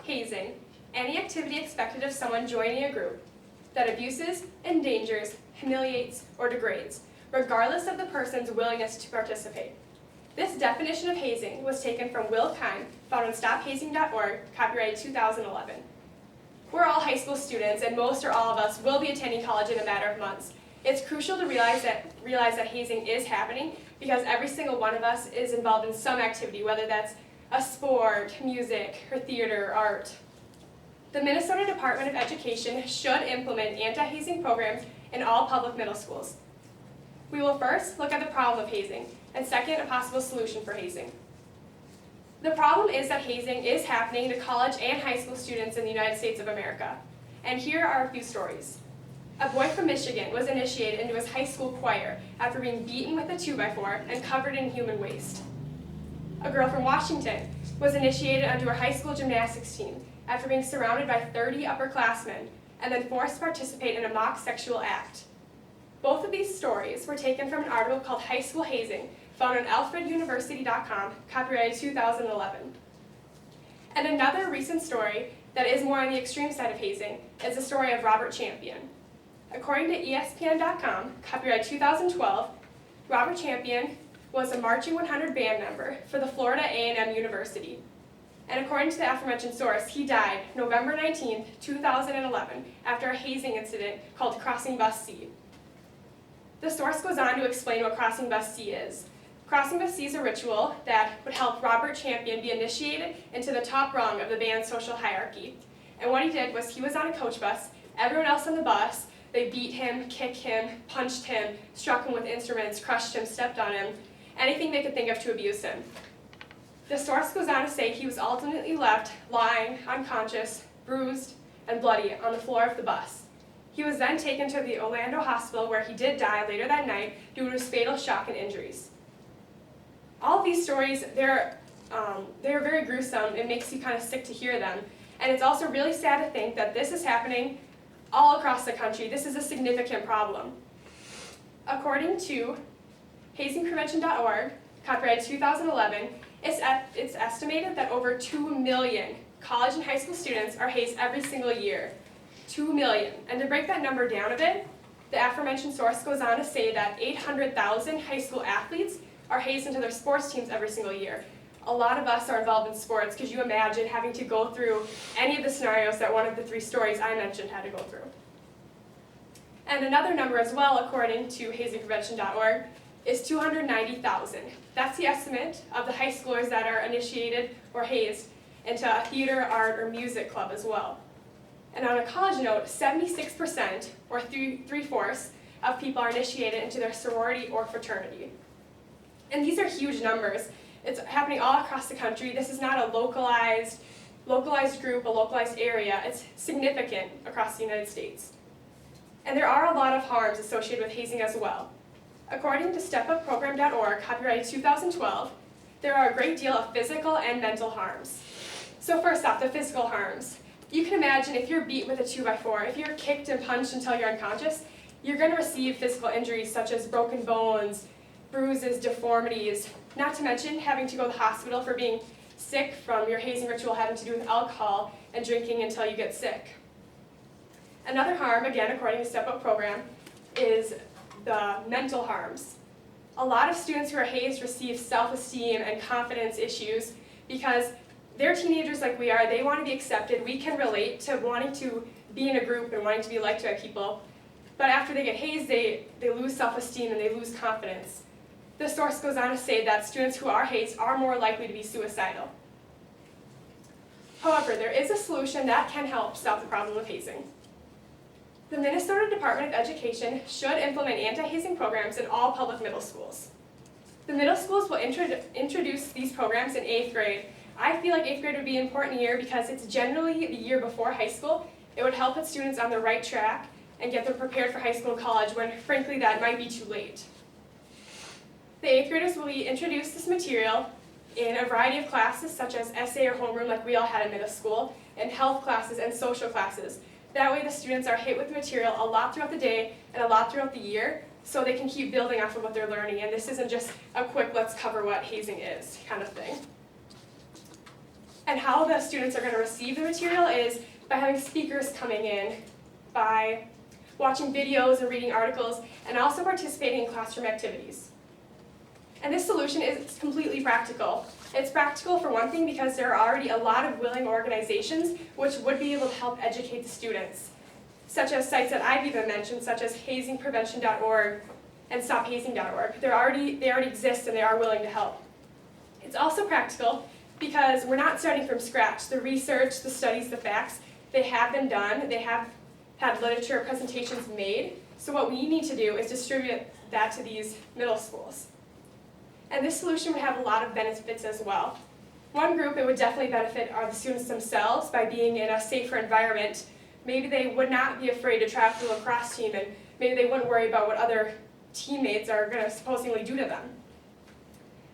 hazing, any activity expected of someone joining a group that abuses, endangers, humiliates, or degrades, regardless of the person's willingness to participate. This definition of hazing was taken from Will Keim, found on StopHazing.org, copyright 2011. We're all high school students, and most or all of us will be attending college in a matter of months. It's crucial to realize that hazing is happening because every single one of us is involved in some activity, whether that's a sport, music, or theater, or art. The Minnesota Department of Education should implement anti-hazing programs in all public middle schools. We will first look at the problem of hazing, and second, a possible solution for hazing. The problem is that hazing is happening to college and high school students in the United States of America. And here are a few stories. A boy from Michigan was initiated into his high school choir after being beaten with a 2x4 and covered in human waste. A girl from Washington was initiated onto her high school gymnastics team after being surrounded by 30 upperclassmen and then forced to participate in a mock sexual act. Both of these stories were taken from an article called High School Hazing, found on alfreduniversity.com, copyrighted 2011. And another recent story that is more on the extreme side of hazing is the story of Robert Champion. According to ESPN.com, copyright 2012, Robert Champion was a Marching 100 band member for the Florida A&M University. And according to the aforementioned source, he died November 19, 2011, after a hazing incident called Crossing Bus C. The source goes on to explain what Crossing Bus C is. Crossing Bus C is a ritual that would help Robert Champion be initiated into the top rung of the band's social hierarchy. And what he did was he was on a coach bus, everyone else on the bus, they beat him, kicked him, punched him, struck him with instruments, crushed him, stepped on him, anything they could think of to abuse him. The source goes on to say he was ultimately left lying, unconscious, bruised, and bloody on the floor of the bus. He was then taken to the Orlando hospital where he did die later that night due to his fatal shock and injuries. All of these stories, they're very gruesome. It makes you kind of sick to hear them. And it's also really sad to think that this is happening all across the country. This is a significant problem. According to hazingprevention.org, copyright 2011, it's estimated that over 2 million college and high school students are hazed every single year. 2 million. And to break that number down a bit, the aforementioned source goes on to say that 800,000 high school athletes are hazed into their sports teams every single year. A lot of us are involved in sports. Could you imagine having to go through any of the scenarios that one of the 3 stories I mentioned had to go through? And another number as well, according to hazingprevention.org, is 290,000. That's the estimate of the high schoolers that are initiated or hazed into a theater, art, or music club as well. And on a college note, 76%, or three-fourths, of people are initiated into their sorority or fraternity. And these are huge numbers. It's happening all across the country. This is not a localized group, a localized area. It's significant across the United States. And there are a lot of harms associated with hazing as well. According to stepupprogram.org, copyrighted 2012, there are a great deal of physical and mental harms. So first off, the physical harms. You can imagine if you're beat with a 2x4, if you're kicked and punched until you're unconscious, you're going to receive physical injuries such as broken bones, bruises, deformities, not to mention having to go to the hospital for being sick from your hazing ritual having to do with alcohol and drinking until you get sick. Another harm, again according to Step Up Program, is the mental harms. A lot of students who are hazed receive self-esteem and confidence issues because they're teenagers like we are. They want to be accepted. We can relate to wanting to be in a group and wanting to be liked by people. But after they get hazed, they lose self-esteem and they lose confidence. The source goes on to say that students who are hazed are more likely to be suicidal. However, there is a solution that can help solve the problem of hazing. The Minnesota Department of Education should implement anti-hazing programs in all public middle schools. The middle schools will introduce these programs in 8th grade. I feel like 8th grade would be an important year because it's generally the year before high school. It would help put students on the right track and get them prepared for high school and college when, frankly, that might be too late. The 8th graders will be introduced this material in a variety of classes such as essay or homeroom like we all had in middle school, and health classes and social classes. That way the students are hit with material a lot throughout the day and a lot throughout the year so they can keep building off of what they're learning, and this isn't just a quick let's cover what hazing is kind of thing. And how the students are going to receive the material is by having speakers coming in, by watching videos and reading articles, and also participating in classroom activities. And this solution is completely practical. It's practical for one thing because there are already a lot of willing organizations which would be able to help educate the students, such as sites that I've even mentioned, such as hazingprevention.org and stophazing.org. They already exist and they are willing to help. It's also practical because we're not starting from scratch. The research, the studies, the facts, they have been done. They have had literature presentations made. So what we need to do is distribute that to these middle schools. And this solution would have a lot of benefits as well. One group it would definitely benefit are the students themselves by being in a safer environment. Maybe they would not be afraid to travel to the lacrosse team, and maybe they wouldn't worry about what other teammates are going to supposedly do to them.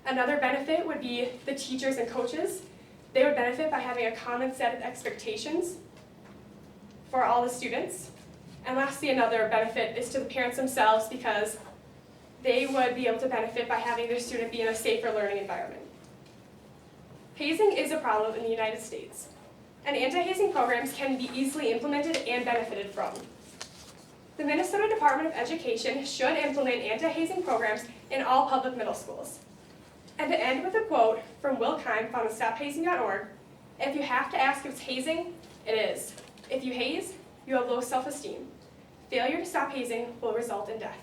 Another benefit would be the teachers and coaches. They would benefit by having a common set of expectations for all the students. And lastly, another benefit is to the parents themselves because they would be able to benefit by having their student be in a safer learning environment. Hazing is a problem in the United States, and anti-hazing programs can be easily implemented and benefited from. The Minnesota Department of Education should implement anti-hazing programs in all public middle schools. And to end with a quote from Will Keim found on stophazing.org, "If you have to ask if it's hazing, it is. If you haze, you have low self-esteem. Failure to stop hazing will result in death."